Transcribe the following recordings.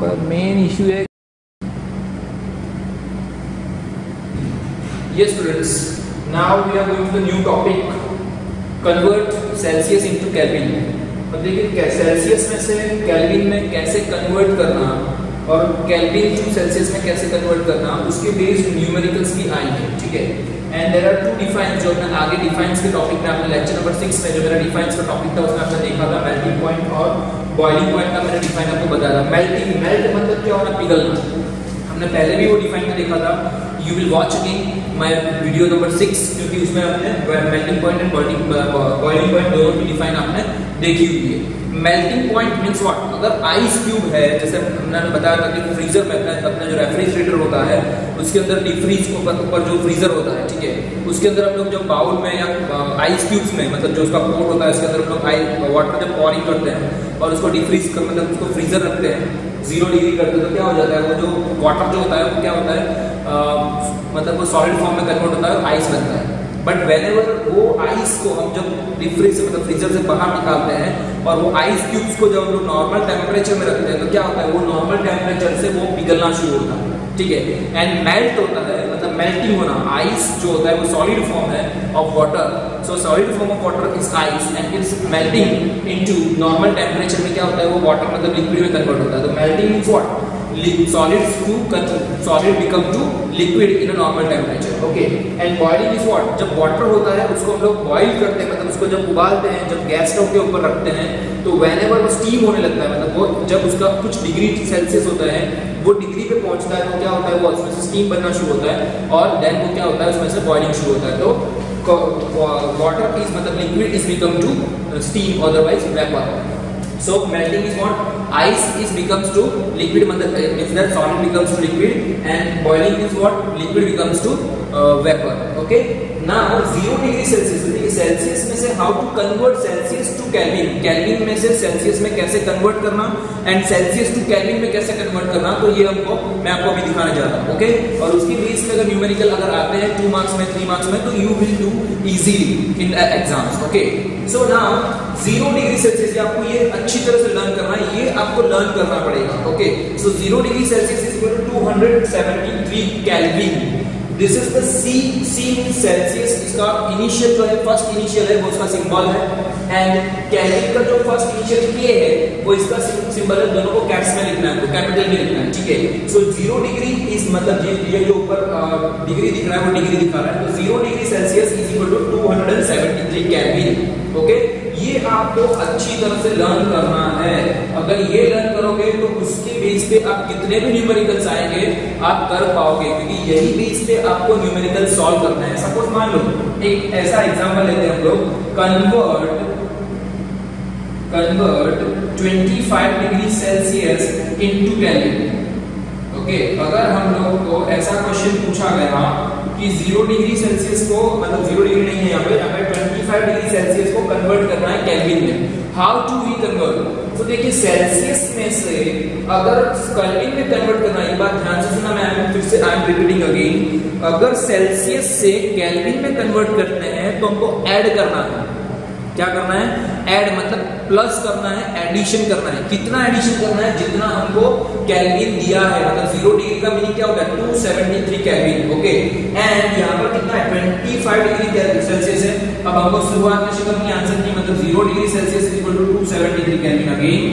पर main issue है Yes students, now we are going to the new topic, convert Celsius into Kelvin। अब देखिए Celsius में से केल्विन में कैसे कन्वर्ट करना और केल्विन टू सेल्सियस में कैसे कन्वर्ट करना, उसके बेस्ड न्यूमेरिकल्स भी आएंगे, ठीक है। And there are two defines, जो हमने आगे डिफाइंस के टॉपिक में आपने लेक्चर नंबर 6 में जो मेरा डिफाइंस का टॉपिक था उसमें आपने देखा था मेल्टिंग पॉइंट और बॉइलिंग पॉइंट का मैंने डिफाइन आपको बताया था। मेल्ट मतलब क्या होना, पिघलना, हमने पहले भी वो डिफाइन में देखा था। You will watch again my video number 6, क्योंकि उसमें आपने melting point and boiling point दोनों की डिफाइन आपने देखी हुई है। मेल्टिंग पॉइंट मींस व्हाट, अगर आइस क्यूब है, जैसे हमने बताया था कि फ्रीजर में अपना जो रेफ्रिजरेटर होता है उसके अंदर डीप फ्रीज को ऊपर जो फ्रीजर होता है, ठीक है, उसके अंदर हम लोग जब बाउल में या आइस क्यूब्स में, मतलब जो उसका पोर्ट होता है उसके अंदर हम लोग वाटर जब पॉरिंग करते हैं और उसको डीफ्रीज कर मतलब उसको फ्रीजर रखते हैं 0 डिग्री करते हैं, तो क्या हो जाता है, वो जो वाटर जो होता है वो क्या होता है, मतलब वो सॉलिड फॉर्म में कन्वर्ट होता है और आइस बनता है। बट व्हेनेवर वो आइस को हम जब डीफ्रीज से मतलब फ्रीजर से बाहर निकालते हैं और वो आइस क्यूब्स को जब हम लोग नॉर्मल टेम्परेचर में रखते हैं, तो क्या होता है, वो नॉर्मल टेम्परेचर से वो पिघलना शुरू होता है, ठीक है। एंड मेल्ट होता है, मतलब मेल्टिंग होना, आइस जो होता है वो सॉलिड फॉर्म है of water, so solid form of water is ice and it's melting into normal temperature में क्या होता है, वो वाटर मतलब लिक्विड में कन्वर्ट होता है। तो melting means what, solid become to liquid in a normal temperature, okay। and boiling is what, जब वाटर होता है उसको हम लोग बॉईल करते हैं, मतलब उसको जब उबालते हैं, जब गैस स्टोव के ऊपर रखते हैं, तो whenever वो स्टीम होने लगता है, मतलब वो जब उसका कुछ डिग्री सेल्सियस होता है, वो डिग्री पे पहुंचता है, तो क्या होता है, वो उसमें से स्टीम बनना शुरू होता है और देन वो क्या होता है, उसमें से बॉइलिंग शुरू होता है। तो वाटर इज मतलब liquid is become to steam, otherwise vapour. So melting is what, ice is becomes to liquid, मतलब means that solid becomes to liquid, and boiling is what, liquid becomes to vapor, okay। Now 0 degree Celsius, देखिए Celsius में से how to convert Celsius to Kelvin, Kelvin में से Celsius में कैसे convert करना and Celsius to kelvin में कैसे कन्वर्ट करना, तो ये मैं आपको अभी दिखाने जा रहा हूँ, ओके। और उसके बेस पे अगर न्यूमेरिकल अगर आते हैं 2 मार्क्स में 3 मार्क्स में, तो you will do easily in exams, okay. So now 0 degree Celsius, आपको ये अच्छी तरह से लर्न करना है, ये आपको लर्न करना पड़ेगा, okay. So 0 degree Celsius is equal to 273 Kelvin. This is the C means Celsius, इसका इनिशियल जो है, फर्स्ट इनिशियल है वो उसका सिंबल है, एंड केल्विन का जो फर्स्ट इनिशियल के है वो इसका सिंबल है, दोनों को कैप्स में लिखना है, तो कैपिटल में लिखना है, ठीक है। सो 0 डिग्री इज मतलब ये जो ऊपर डिग्री दिख रहा है वो डिग्री दिखा रहा है, तो 0 degree Celsius is equal to 273 kelvin, okay. ये आपको अच्छी तरह से लर्न करना है, अगर ये लर्न करोगे तो उसके बेस पे आप कितने भी न्यूमेरिकल्स आएंगे आप कर पाओगे, क्योंकि यही बेस पे आपको न्यूमेरिकल सॉल्व करना है। सपोज मान लो एक ऐसा एग्जांपल लेते हैं हम लोग, convert 25 degree Celsius into kelvin, okay. अगर हम लोग को ऐसा क्वेश्चन पूछा गया कि 0 डिग्री सेल्सियस को, मतलब 0 डिग्री नहीं है यहाँ पे 25 डिग्री सेल्सियस को कन्वर्ट करना है केल्विन में, हाउ टू वी कन्वर्ट। तो देखिए सेल्सियस में से अगर केल्विन में कन्वर्ट करना, एक बात ध्यान से सुना, मैं फिर से आई एम रिपीटिंग अगेन, अगर सेल्सियस से केल्विन में कन्वर्ट करते हैं तो हमको ऐड करना है, क्या करना है, ऐड मतलब प्लस करना है, एडिशन करना है। कितना एडिशन करना है, जितना हमको केल्विन दिया है, मतलब 0 डिग्री का मीनिंग क्या होगा, 273 केल्विन, ओके। एंड यहाँ पर कितना है, 25 डिग्री सेल्सियस है। अब हमको शुरुआत में शिकम की आंसर की, मतलब 0 degree Celsius is equal to 273 Kelvin again,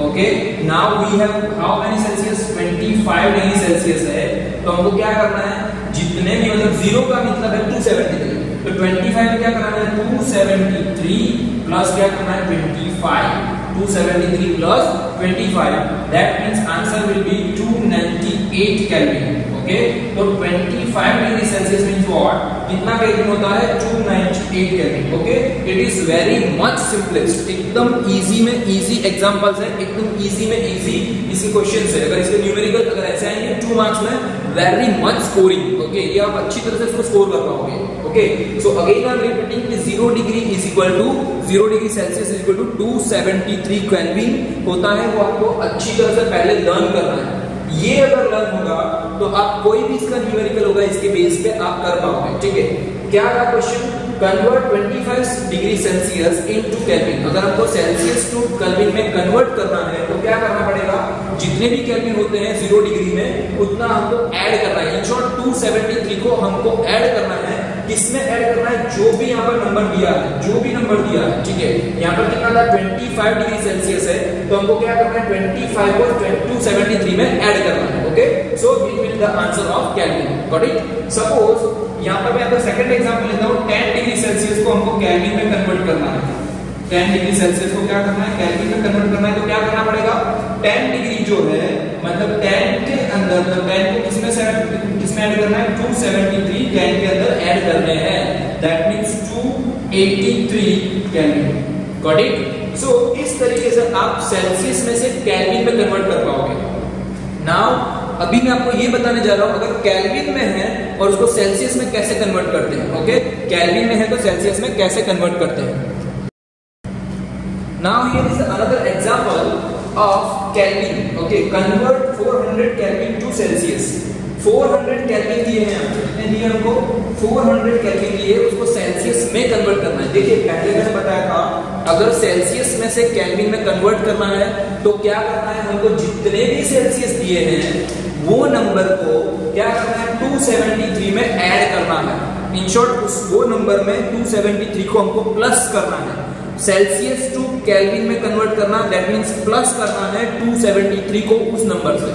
okay. Now we have how many Celsius, 25 degree Celsius है, तो हमको क्या करना है, जितने भी मतलब 0 का मतलब है 273, तो 25 में क्या करना है, 273 प्लस क्या करना है 25, 273 plus 25, that means answer will be 298 kelvin, okay. तो 25 डिग्री सेल्सियस मींस व्हाट, कितना केल्विन होता है, 298 kelvin, okay. It is very much simplest, एकदम इजी में इजी एग्जांपल्स है, एकदम इजी में इजी इसके क्वेश्चंस है। अगर इसके न्यूमेरिकल अगर ऐसे आएंगे 2 मार्क्स में, वेरी मच स्कोरिंग, ओके। ये आप अच्छी तरह से इसको स्कोर कर पाओगे, okay. So again I am repeating कि 0 degree is equal to 0 degree Celsius is equal to 273 Kelvin होता है, वो आपको अच्छी तरह से पहले लर्न करना है। ये अगर लर्न होगा तो आप कोई भी इसका न्यूमेरिकल होगा इसके बेस पे आप कर पाओगे, ठीक है। क्या था question, convert 25 degree Celsius into kelvin. अगर हमको सेल्सियस टू केल्विन में कन्वर्ट करना है तो क्या करना पड़ेगा, जितने भी केल्विन होते हैं 0 डिग्री में उतना हमको ऐड करना है। इन शॉर्ट 273 को हमको ऐड करना है। किसमें ऐड करना है, जो भी यहाँ पर नंबर दिया है, जो भी नंबर दिया है, ठीक है। यहाँ पर कितना था 25 डिग्री सेल्सियस है, तो हमको क्या करना है 25 को 273 में ऐड करना है। Okay, so it will the answer of kelvin. Got it. Suppose यहाँ पर मैं आपको सेकंड एग्जांपल लेता हूँ। 10 डिग्री सेल्सियस को हमको केल्विन में कन्वर्ट करना है। 10 डिग्री सेल्सियस को क्या करना है, केल्विन में कन्वर्ट करना है। तो क्या करना पड़ेगा, 10 डिग्री जो है मतलब 10 के अंदर, तो 10 को किसमें ऐड करना है, 273 10 के अंदर ऐड करने हैं। That means 283 kelvin. Got it. So इस तरीके से आप सेल्सियस में से केल्विन में कन्वर्ट कर पाओगे। नाउ अभी मैं आपको ये बताने जा रहा हूं, अगर केल्विन में है और उसको सेल्सियस में कैसे कन्वर्ट करते हैं। ओके, केल्विन में है तो सेल्सियस में कैसे कन्वर्ट करते हैं। Now here is another example of Kelvin. Okay, convert 400 Kelvin to Celsius. 400 Kelvin दिए हैं हमको, कितने दिए हमको 400 Kelvin दिए, उसको सेल्सियस में कन्वर्ट करना है। देखिए पहले मैंने बताया था अगर सेल्सियस में से केल्विन में कन्वर्ट करना है तो क्या करना है, हमको जितने भी सेल्सियस दिए हैं वो नंबर को क्या करना है 273 में ऐड करना है। इन शॉर्ट उस वो नंबर में 273 को हमको प्लस करना है। सेल्सियस टू केल्विन में कन्वर्ट करना, दैट मींस प्लस करना है 273 को उस नंबर से।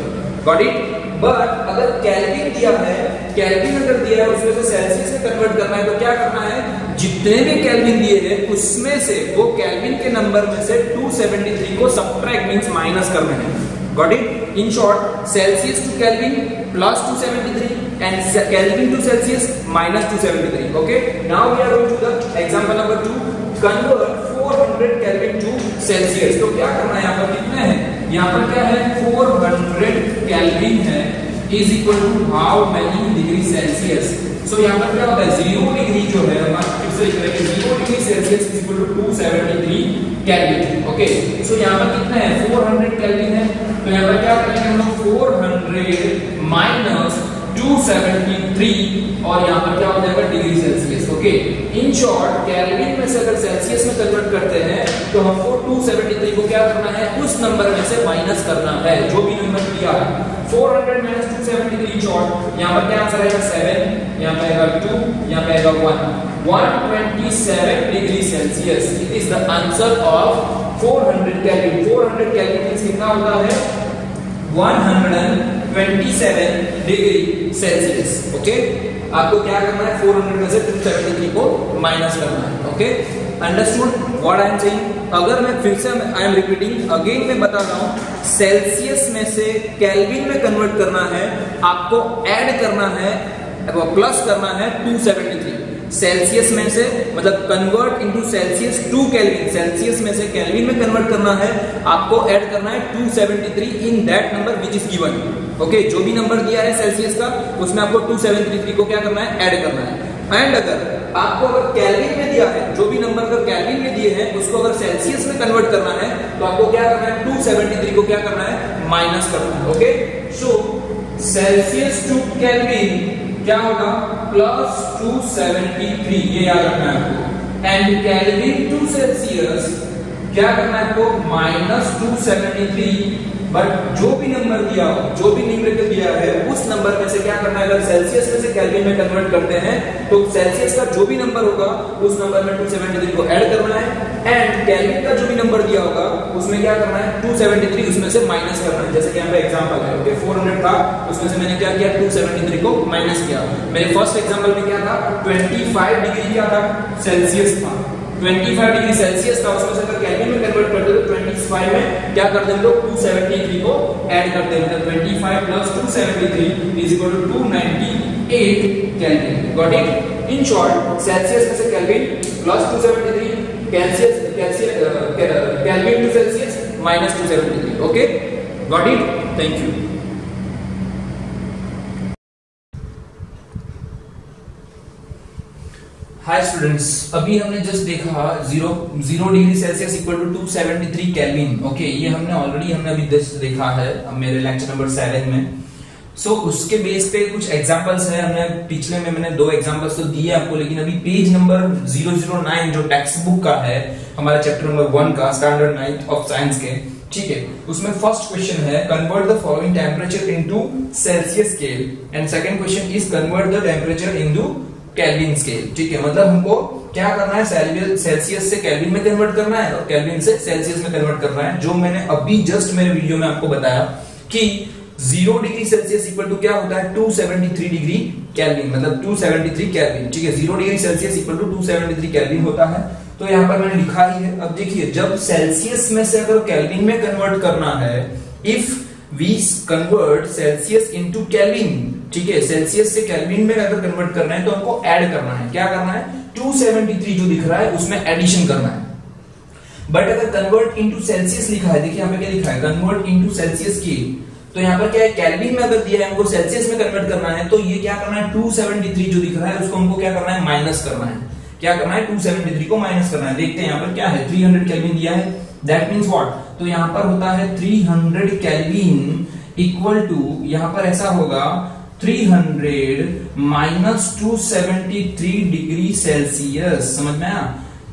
Got it. बट अगर केल्विन दिया है, केल्विन अगर दिया है उसमें से सेल्सियस में कन्वर्ट करना है तो क्या करना है, जितने भी केल्विन दिए हैं उसमें से वो केल्विन के नंबर में से 273 को सबट्रैक्ट मींस माइनस करना है। Got it. In short Celsius to Kelvin plus 273 and Kelvin to Celsius minus 273। Okay, now we are going to the example number 2। Convert 400 Kelvin to Celsius. तो क्या करना है, यहाँ पर कितने हैं, यहाँ पर क्या है 400 केल्विन है is equal to how many degree Celsius. So यहाँ पर क्या होता है 0 डिग्री जो है हमारा, फिर से लिख रहे हैं 0 degree Celsius is equal to 273 kelvin. Okay, so यहाँ पर कितना है 400 केल्विन है, तो यहाँ पर क्या करेंगे हम लोग 400 माइनस 273 और यहाँ पर क्या हो जाएगा degree Celsius. Okay, in short kelvin में से अगर सेल्सियस में कन्वर्ट करते हैं तो हमको 273 को क्या करना है, उस नंबर में से माइनस करना है जो भी नंबर दिया है। 400 माइनस 273 इन शॉर्ट यहाँ पर क्या आंसर आएगा 7, यहाँ पे आएगा 2, यहाँ पे आएगा 127 degree Celsius. It is the answer of 400 kelvin. 400 kelvin means कितना होता है 127 डिग्री सेल्सियस। ओके, आपको क्या करना है 400 में से 273 को माइनस करना है। Okay, understood what I am saying. अगर मैं फिर से आई एम रिपीटिंग अगेन, मैं बता रहा हूं सेल्सियस में से केल्विन में कन्वर्ट करना है, आपको ऐड करना है, प्लस करना है 273। सेल्सियस में से मतलब convert into Celsius to Kelvin, Celsius में से केल्विन में कन्वर्ट करना है, आपको ऐड करना है 273 in that number which is given. Okay, जो भी नंबर दिया है सेल्सियस का उसमें आपको 273 को क्या करना है, ऐड करना है। एंड अगर आपको अगर केल्विन में दिया है, जो भी नंबर अगर केल्विन में दिए हैं उसको अगर सेल्सियस में कन्वर्ट करना है तो आपको क्या करना है 273 को क्या करना है, माइनस करना है। Okay, so Celsius to Kelvin क्या होगा प्लस 273, ये याद रखना है आपको। एंड केल्विन टू सेल्सियस क्या करना है आपको माइनस 273। बट जो भी नंबर दिया हो, जो भी न्यूमरेटर दिया है उस नंबर में से क्या करना है, अगर सेल्सियस में से केल्विन में कन्वर्ट करते हैं तो सेल्सियस का जो भी नंबर होगा उस नंबर में 273 को ऐड करना है एंड केल्विन का जो भी नंबर दिया होगा उसमें क्या करना है 273 उसमें से माइनस करना है। जैसे कि यहाँ पे एग्जांपल है, ओके 400 था उसमें से मैंने क्या किया 273 को माइनस किया। मेरे फर्स्ट एग्जांपल में क्या था 25 डिग्री क्या था सेल्सियस था, 25 डिग्री सेल्सियस था, उसमें से अगर केल्विन में कन्वर्ट करते तो 25 में क्या करते हैं लोग 273 को ऐड करते हैं, मतलब 25 plus 273 is equal to 298 Kelvin. Got it. In short Celsius में से Kelvin plus 273, Kelvin to Celsius minus 273। Okay, got it, thank you. Hi students, अभी हमने जस्ट देखा 0 degree Celsius equal to 273 kelvin. Okay, ये हमने अभी जस्ट देखा है मेरे लेक्चर नंबर 7 में। सो उसके बेस पे कुछ एग्जांपल्स है, हमने पिछले में मैंने 2 एग्जांपल्स तो दिए आपको, लेकिन अभी पेज नंबर 009 जो टेक्स्ट बुक का है हमारा चैप्टर नंबर 1 का स्टैंडर्ड 9th ऑफ साइंस के, ठीक है, उसमें फर्स्ट क्वेश्चन है convert the following temperature into Celsius scale and second question is convert the temperature into kelvin scale. ठीक है, मतलब हमको क्या करना है, सेल्सियस से केल्विन में कन्वर्ट करना है और केल्विन से सेल्सियस में कन्वर्ट करना है, जो मैंने अभी जस्ट मेरे वीडियो में आपको बताया कि 0 डिग्री सेल्सियस इक्वल टू क्या होता है 273 डिग्री केल्विन, मतलब 273 केल्विन। ठीक है, 0 degree Celsius equal to 273 Kelvin होता है। तो यहाँ पर मैंने लिखा ही है। अब देखिए, जब सेल्सियस में से अगर केल्विन में कन्वर्ट करना है, if we convert Celsius into Kelvin, ठीक है, सेल्सियस से केल्विन में अगर कन्वर्ट करना है तो हमको ऐड करना है। क्या करना है, 273 जो दिख रहा है उसमें एडिशन करना है। बट अगर कन्वर्ट इनटू सेल्सियस लिखा है, देखिए यहाँ पे क्या लिखा है, कन्वर्ट इनटू सेल्सियस की, तो यहाँ पर क्या है, केल्विन में अगर दिया है हमको सेल्सियस में कन्वर्ट करना है, तो ये क्या करना है, 273 जो दिख रहा है उसको हमको क्या करना है, माइनस करना है। क्या करना है, 273 को माइनस करना है। देखते हैं यहाँ पर क्या है, 300 केल्विन दिया है, दैट मींस व्हाट, तो यहाँ पर होता है 300 केल्विन इक्वल टू, यहाँ पर ऐसा होगा 300 माइनस 273 डिग्री सेल्सियस। समझ में आया,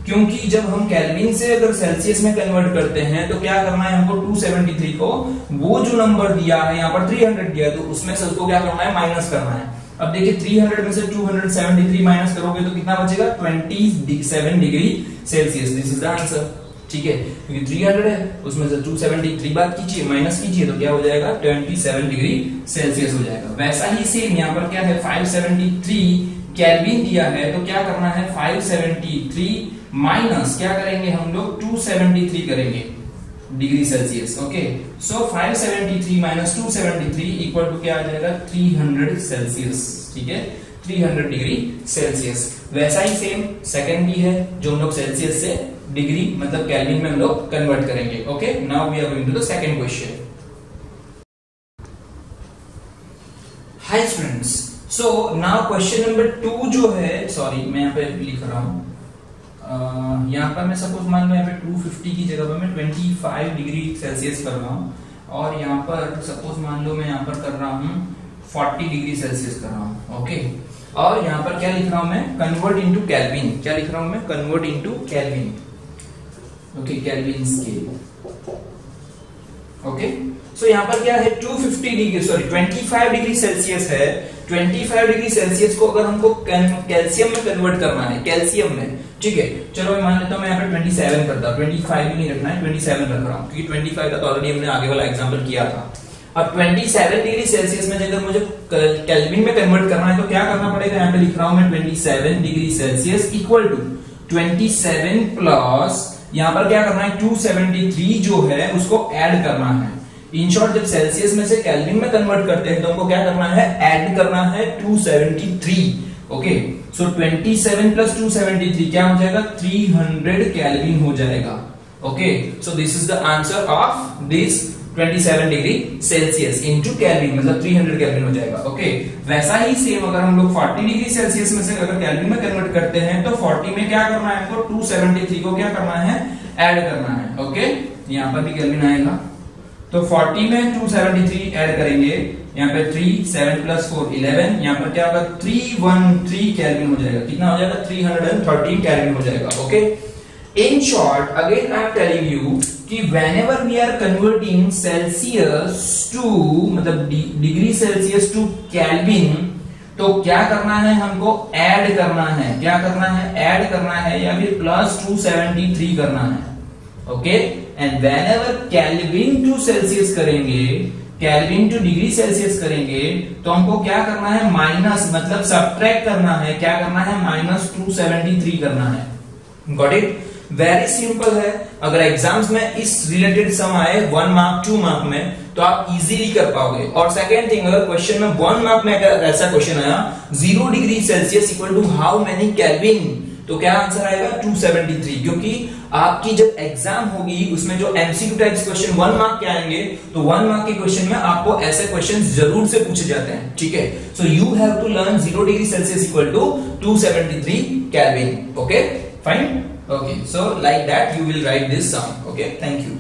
क्योंकि जब हम केल्विन से अगर सेल्सियस में कन्वर्ट करते हैं तो क्या करना है हमको, 273 को वो जो नंबर दिया है यहाँ पर 300 दिया है तो उसमें से उसको क्या करना है, माइनस करना है। अब देखिए 300 में से 273 माइनस करोगे तो कितना बचेगा, 27 degree Celsius. This is the answer. ठीक है, क्योंकि 300 है उसमें से 273 बात कीजिए, माइनस कीजिए तो क्या हो जाएगा, 27 डिग्री सेल्सियस हो जाएगा। वैसा ही सेम यहाँ पर क्या है, 573 केल्विन दिया है तो क्या करना है, 573 माइनस क्या करेंगे हम लोग, 273 करेंगे degree Celsius. Okay, so 573 minus 273 equal to क्या आ जाएगा, 300 सेल्सियस। ठीक है, 300 डिग्री सेल्सियस। वैसा ही सेम सेकंड भी है जो हम लोग सेल्सियस से डिग्री मतलब केल्विन में हम लोग कन्वर्ट करेंगे। Okay, now we are going to the second question. Hi students, so now question number 2 जो है, सॉरी मैं यहाँ पे लिख रहा हूँ, यहाँ पर मैं सपोज मान लो यहाँ पे 250 की जगह पर मैं 25 डिग्री सेल्सियस कर रहा हूँ, और यहाँ पर सपोज मान लो मैं यहाँ पर कर रहा हूँ 40 डिग्री सेल्सियस कर रहा हूँ। ओके, और यहाँ पर क्या लिख रहा हूँ मैं, कन्वर्ट इनटू केल्विन। क्या लिख रहा हूँ मैं, convert into kelvin. Okay, kelvin scale. Okay, so यहाँ पर क्या है, 250 डिग्री सॉरी 25 डिग्री सेल्सियस है। 25 डिग्री सेल्सियस को अगर हमको कैल्शियम में कन्वर्ट करना है, कैल्शियम में, ठीक है, चलो मैं मान लेता हूँ मैं यहाँ पे 27 करता हूँ, 25 भी नहीं रखना है, 27 रख रहा हूँ, क्योंकि 25 का तो ऑलरेडी हमने आगे वाला एग्जांपल किया था। अब 27 डिग्री सेल्सियस में अगर मुझे केल्विन में कन्वर्ट करना है तो क्या करना पड़ेगा, यहाँ पे लिख रहा हूँ मैं 27 degree Celsius equal to 27 plus यहाँ पर क्या करना है, 273 जो है उसको ऐड करना है। इन शॉर्ट, जब सेल्सियस में से केल्विन में कन्वर्ट करते हैं तो हमको क्या करना है, ऐड करना है 273। ओके, सो 27 प्लस 273 क्या हो जाएगा, 300 केल्विन हो जाएगा। Okay, so this is the answer of this 27 degree Celsius into kelvin, मतलब 300 केल्विन हो जाएगा। ओके, वैसा ही सेम अगर हम लोग 40 डिग्री सेल्सियस में से अगर केल्विन में कन्वर्ट करते हैं तो 40 में क्या करना है हमको, 273 को क्या करना है, ऐड करना है। ओके, यहाँ पर भी केल्विन आएगा तो 40 में 273 ऐड करेंगे, यहाँ पे 3 7 प्लस 4 11, यहाँ पर क्या होगा 313 केल्विन हो जाएगा। कितना हो जाएगा, 313 केल्विन हो जाएगा। Okay, in short again I am telling you कि whenever we are converting Celsius to मतलब डिग्री सेल्सियस टू केल्विन, तो क्या करना है हमको, ऐड करना है। क्या करना है, ऐड करना है या फिर प्लस 273 करना है। Okay, and whenever Kelvin to Celsius करेंगे, केल्विन टू डिग्री सेल्सियस करेंगे तो हमको क्या करना है, माइनस मतलब सब्ट्रैक्ट करना है। क्या करना है, माइनस 273 करना है। गॉट इट, वेरी सिंपल है। अगर एग्जाम्स में इस रिलेटेड सम आए 1 मार्क 2 मार्क में तो आप इजीली कर पाओगे। और सेकेंड थिंग, अगर क्वेश्चन में 1 मार्क में अगर ऐसा क्वेश्चन आया 0 degree Celsius equal to how many Kelvin, तो क्या आंसर आएगा, 273। क्योंकि आपकी जब एग्जाम होगी उसमें जो एमसीक्यू टाइप्स क्वेश्चन 1 मार्क के आएंगे तो 1 मार्क के क्वेश्चन में आपको ऐसे क्वेश्चन जरूर से पूछे जाते हैं। ठीक है, so you have to learn 0 degree Celsius equal to 273 kelvin. Okay, fine. Okay, so like that you will write this sum. Okay, thank you.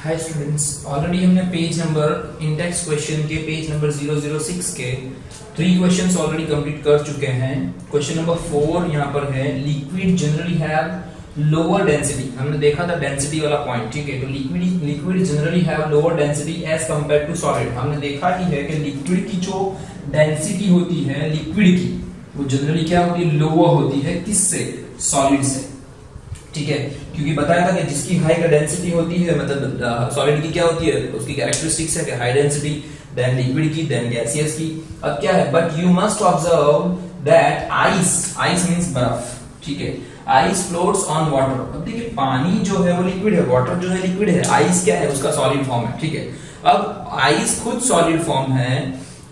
Hi students, already हमने पेज नंबर इंडेक्स क्वेश्चन के page number 006 के 3 questions already complete कर चुके हैं। Question number 4 यहाँ पर है, liquid generally have lower density. हमने देखा था डेंसिटी वाला पॉइंट, ठीक है। तो liquid generally have lower density as compare to solid. हमने देखा ही है कि लिक्विड की जो डेंसिटी होती है लिक्विड की, वो जनरली क्या होती है, लोअर होती है। किससे? सॉलिड से, ठीक है। क्योंकि बताया था कि जिसकी हाई डेंसिटी होती है, मतलब सॉलिड की क्या होती है, उसकी कैरेक्टरिस्टिक्स है कि हाई डेंसिटी, देन लिक्विड की, देन गैसियस की। अब क्या है, but you must observe that ice means बर्फ, ठीक है। Ice floats on water. अब देखिए पानी जो है वो लिक्विड है, वाटर जो है लिक्विड है, आइस क्या है, उसका सॉलिड फॉर्म है, ठीक है। अब आइस खुद सॉलिड फॉर्म है,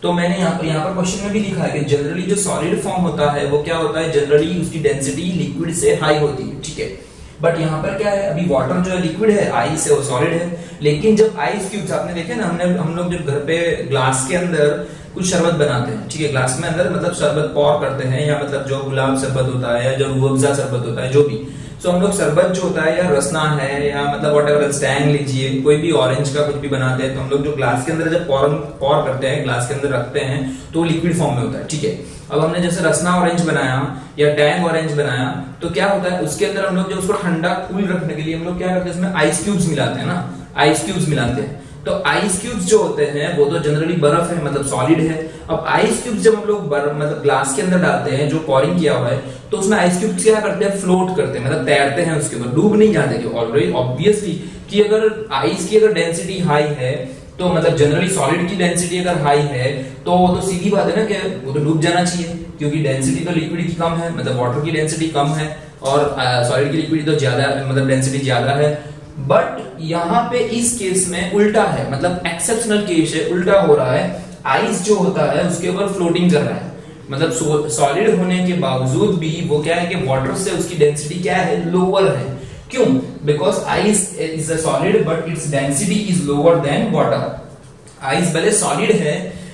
तो मैंने यहाँ पर क्वेश्चन में भी लिखा है कि जनरली जो सॉलिड फॉर्म होता है वो क्या होता है, जनरली उसकी डेंसिटी लिक्विड से हाई होती है, ठीक है। बट यहाँ पर क्या है, अभी वाटर जो है लिक्विड है, आइस है वो सॉलिड है। लेकिन जब आइस क्यूब्स, आपने देखे ना, हम लोग जब घर पे ग्लास के अंदर कुछ शरबत बनाते हैं, ठीक है, ग्लास में अंदर मतलब शरबत पॉर करते हैं, या मतलब जो गुलाब शरबत होता है या जो रूह अफ़ज़ा शरबत होता है, जो भी, तो हम लोग शरबत जो होता है या रसना है या मतलब व्हाटएवर स्टैंग लीजिए, कोई भी ऑरेंज का कुछ भी बनाते हैं, तो हम लोग जो ग्लास के अंदर जब पॉर करते हैं, ग्लास के अंदर रखते हैं, तो लिक्विड फॉर्म में होता है, ठीक है। अब हमने जैसे रसना ऑरेंज बनाया या टैंग ऑरेंज बनाया, तो क्या होता है, उसके अंदर हम लोग जो उसको ठंडा कूल रखने के लिए हम लोग क्या करते हैं, उसमें आइस क्यूब्स मिलाते हैं ना, आइस क्यूब्स मिलाते हैं। तो आइस क्यूब्स जो होते हैं वो तो जनरली बर्फ है, मतलब सॉलिड है। अब आइस क्यूब्स जब हम लोग मतलब ग्लास के अंदर डालते हैं, जो पॉरिंग किया हुआ है, तो उसमें आइस क्यूब्स क्या करते हैं, फ्लोट करते हैं, मतलब तैरते हैं उसके ऊपर, डूब नहीं जाते। ऑलरेडी ऑब्वियसली कि अगर आइस की अगर डेंसिटी हाई है, तो मतलब जनरली सॉलिड की डेंसिटी अगर हाई है, तो वो तो सीधी बात है ना कि वो तो डूब जाना चाहिए, क्योंकि डेंसिटी तो लिक्विड की कम है, मतलब वाटर की डेंसिटी कम है और सॉलिड की लिक्विड तो ज्यादा, मतलब डेंसिटी ज्यादा है। बट यहाँ पे इस केस में उल्टा है, मतलब एक्सेप्शनल केस है, उल्टा हो रहा है। आइस जो होता है उसके ऊपर फ्लोटिंग कर रहा है, मतलब सॉलिड होने के बावजूद भी वो क्या है कि वाटर से उसकी डेंसिटी क्या है, लोअर है। क्यों? Because ice is a solid but its density is lower than water. Ice भले सॉलिड है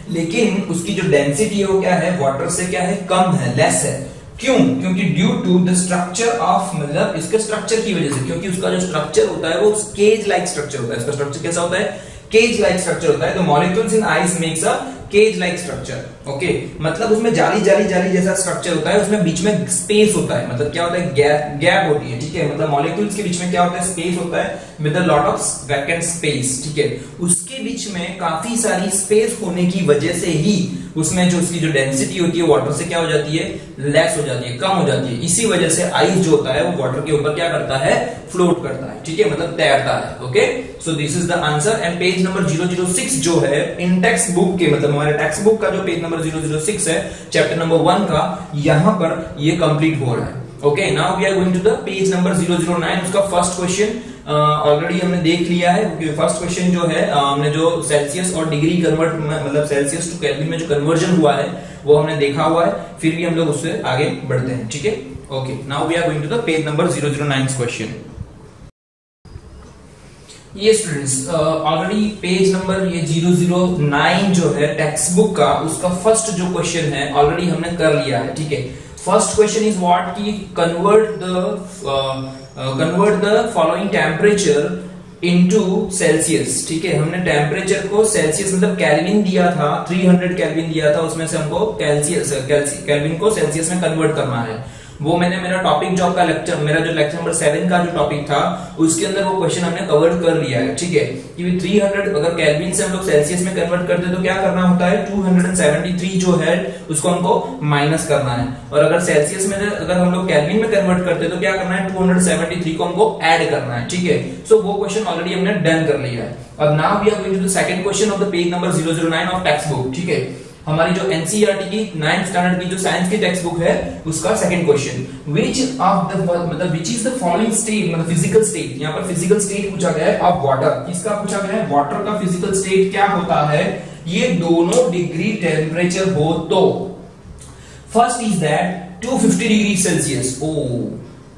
लेकिन उसकी जो डेंसिटी है वो क्या है, वाटर से क्या है, कम है, लेस है। क्यों? क्योंकि due to the structure of, मतलब इसके स्ट्रक्चर की वजह से, क्योंकि उसका जो स्ट्रक्चर होता है वो केज लाइक स्ट्रक्चर होता है। इसका स्ट्रक्चर कैसा होता है, केज लाइक स्ट्रक्चर होता है। तो molecules in ice makes a cage like structure, okay. मतलब उसमें जाली जैसा स्ट्रक्चर होता है, उसमें बीच में स्पेस होता है, मतलब क्या होता है, गैप होती है, ठीक है। मतलब मॉलिक्यूल्स के बीच में क्या होता है, स्पेस होता है with a lot of vacant space, ठीक है। उसके बीच में काफी सारी स्पेस होने की वजह से ही उसमें जो उसकी जो डेंसिटी होती है वाटर से क्या हो जाती है, लेस हो जाती है, कम हो जाती है। इसी वजह से आइस जो होता है वो वाटर के ऊपर क्या करता है, फ्लोट करता है, ठीक है, मतलब तैरता है, okay. So this is the answer. And page number 006 जो है इन टेक्स्ट बुक के, मतलब हमारे टेक्स्ट बुक का जो पेज नंबर 006 है, चैप्टर नंबर 1 का, यहां पर ये कंप्लीट हो रहा है, okay. Now we are going to the page number 009। उसका फर्स्ट क्वेश्चन ऑलरेडी हमने देख लिया है। फर्स्ट क्वेश्चन जो है हमने जो सेल्सियस और डिग्री कन्वर्ट, मतलब सेल्सियस टू केल्विन में जो कन्वर्जन हुआ है वो हमने देखा हुआ है, फिर भी हम लोग उससे आगे बढ़ते हैं, ठीक है, okay. Now we are going to the page number 009 question. ये स्टूडेंट्स ऑलरेडी पेज नंबर ये 009 जो है टेक्स्ट बुक का, उसका फर्स्ट जो क्वेश्चन है ऑलरेडी हमने कर लिया है, ठीक है। फर्स्ट क्वेश्चन इज व्हाट, की convert the following temperature into Celsius, ठीक है। हमने टेम्परेचर को सेल्सियस मतलब केल्विन दिया था, 300 केल्विन दिया था, उसमें से हमको केल्विन को सेल्सियस में कन्वर्ट करना है। वो मैंने मेरा टॉपिक जो आपका लेक्चर, मेरा जो लेक्चर नंबर 7 का जो टॉपिक था, उसके अंदर वो क्वेश्चन हमने कवर कर लिया है, ठीक है। कि 300 अगर केल्विन से हम लोग सेल्सियस में कन्वर्ट करते तो क्या करना होता है, 273 जो है उसको हमको माइनस करना है, और अगर सेल्सियस में अगर हम लोग केल्विन में कन्वर्ट करते तो क्या करना है, 273 को हमको ऐड करना है, ठीक है। सो वो क्वेश्चन ऑलरेडी हमने डन कर लिया है। अब now we are going to the second question of the page number 009 of textbook, ठीक है। हमारी जो एनसीईआरटी की 9th स्टैंडर्ड की जो साइंस की टेक्स्ट बुक है, उसका second question, which is the following state, मतलब फिजिकल स्टेट, यहाँ पर फिजिकल स्टेट पूछा गया है ऑफ वाटर। किसका पूछा गया है, वाटर का फिजिकल स्टेट क्या होता है, ये दोनों डिग्री टेम्परेचर हो तो। First is that 250 degree Celsius, ओ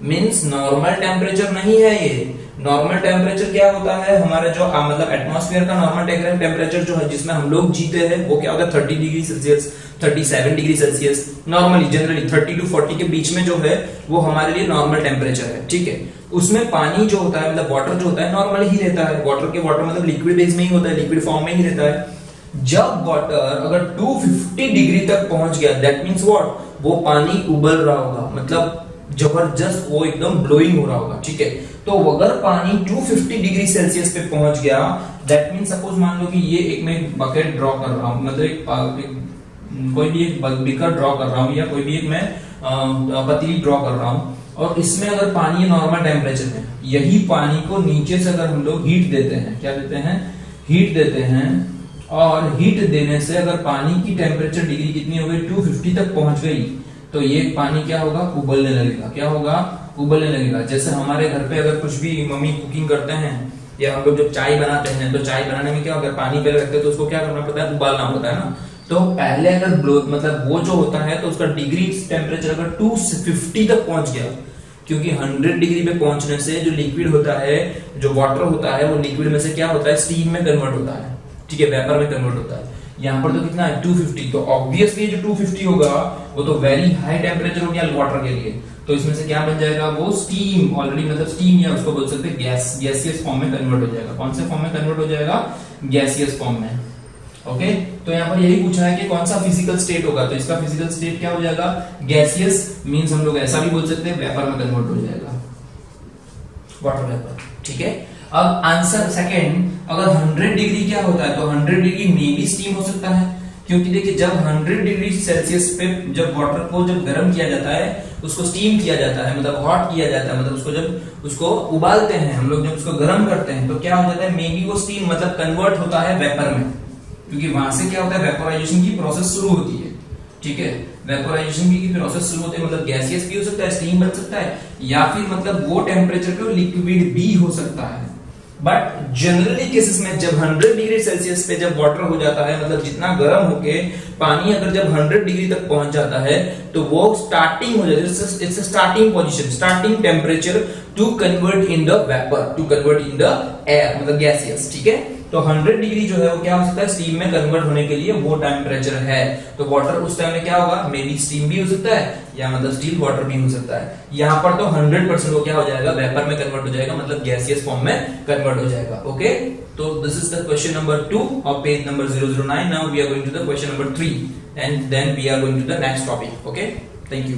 मींस नॉर्मल टेम्परेचर नहीं है ये। नॉर्मल टेम्परेचर क्या होता है, हमारे जो मतलब एटमॉस्फेयर का नॉर्मल टेम्परेचर जो है जिसमें हम लोग जीते हैं वो क्या होता है 30 degree Celsius, 37 degree Celsius. Normally generally 30 to 40 के बीच में जो है वो हमारे लिए नॉर्मल टेम्परेचर है, ठीक है। उसमें पानी जो होता है मतलब वाटर जो होता है नॉर्मल ही रहता है। वाटर मतलब लिक्विड बेस में ही होता है, लिक्विड फॉर्म में ही रहता है। जब वाटर अगर 250 डिग्री तक पहुंच गया, दैट मींस व्हाट, वो पानी उबल रहा होगा, मतलब जबरदस्त वो एकदम ब्लोइंग हो रहा होगा, ठीक है। तो अगर पानी 250 डिग्री सेल्सियस पे पहुंच गया, दैट मीन सपोज मान लो कि ये एक मैं बकेट ड्रॉ कर रहा हूं, मतलब कोई भी एक बीकर ड्रॉ कर रहा हूं या कोई भी एक मैं पतीली ड्रॉ कर रहा हूं, और इसमें अगर पानी नॉर्मल टेम्परेचर है, यही पानी को नीचे से अगर हम लोग हीट देते हैं, क्या देते हैं, हीट देते हैं, और हीट देने से अगर पानी की टेम्परेचर डिग्री कितनी हो गई 250 तक पहुंच गई, तो ये पानी क्या होगा, उबलने लगेगा। क्या होगा, उबलने लगेगा। जैसे हमारे घर पे अगर कुछ भी मम्मी कुकिंग करते हैं या हम लोग जब चाय बनाते हैं, तो चाय बनाने में क्या, अगर पानी पहले रखते हैं तो उसको क्या करना पड़ता है, उबालना होता है ना। तो पहले अगर मतलब वो जो होता है तो उसका डिग्री टेम्परेचर अगर 250 तक पहुंच गया, क्योंकि 100 डिग्री पे पहुंचने से जो लिक्विड होता है, जो वाटर होता है, वो लिक्विड में से क्या होता है, स्टीम में कन्वर्ट होता है, ठीक है, वेपर में कन्वर्ट होता है। यहाँ पर तो कितना है 250, तो ऑब्वियसली जो 250 होगा वो तो वेरी हाई टेम्परेचर हो गया वाटर के लिए, तो इसमें से क्या बन जाएगा, वो स्टीम ऑलरेडी, मतलब स्टीम या उसको बोल सकते हैं गैस, गैसियस फॉर्म में कन्वर्ट हो जाएगा। कौन से फॉर्म में कन्वर्ट हो जाएगा, गैसियस फॉर्म में। ओके, तो यहाँ पर यही पूछा है कि कौन सा फिजिकल स्टेट होगा, तो इसका फिजिकल स्टेट क्या हो जाएगा, गैसियस, मींस हम लोग ऐसा भी बोल सकते हैं वेपर में कन्वर्ट हो जाएगा, वाटर वेपर, ठीक है। अब आंसर सेकंड, अगर 100 डिग्री क्या होता है, तो 100 डिग्री में भी स्टीम हो सकता है, क्योंकि देखिए जब 100 डिग्री सेल्सियस पे जब वाटर को जब गर्म किया जाता है, उसको स्टीम किया जाता है, मतलब हॉट किया जाता है, मतलब उसको जब उसको उबालते हैं हम लोग, जब उसको गर्म करते हैं, तो क्या हो जाता है, मे बी वो स्टीम मतलब कन्वर्ट होता है वेपर में, क्योंकि वहां से क्या होता है, वेपोराइजेशन की प्रोसेस शुरू होती है, ठीक है। वेपोराइजेशन की प्रोसेस शुरू होती है, मतलब गैसियस भी हो सकता है, स्टीम बन सकता है, या फिर मतलब वो टेम्परेचर पे लिक्विड भी हो सकता है। बट जनरली केसेस में जब 100 डिग्री सेल्सियस पे जब वाटर हो जाता है, मतलब जितना गर्म होके पानी अगर जब 100 डिग्री तक पहुंच जाता है, तो वो स्टार्टिंग हो जाता है, it's starting position, starting temperature to convert in the vapour, to convert in the air, मतलब गैसियस, ठीक है। तो 100 डिग्री जो है वो क्या हो सकता है, स्टीम में कन्वर्ट होने के लिए वो टेम्परेचर है। तो वाटर उस टाइम में क्या होगा, मे बी स्टीम भी हो सकता है या मतलब स्टील वाटर भी हो सकता है। यहाँ पर तो 100% वो क्या हो जाएगा, वेपर में कन्वर्ट हो जाएगा, मतलब गैसियस फॉर्म में कन्वर्ट हो जाएगा। ओके, तो this is the question number 2 of page number 009. Now we are going to the question number 3 and then we are going to the next topic. Okay, thank you.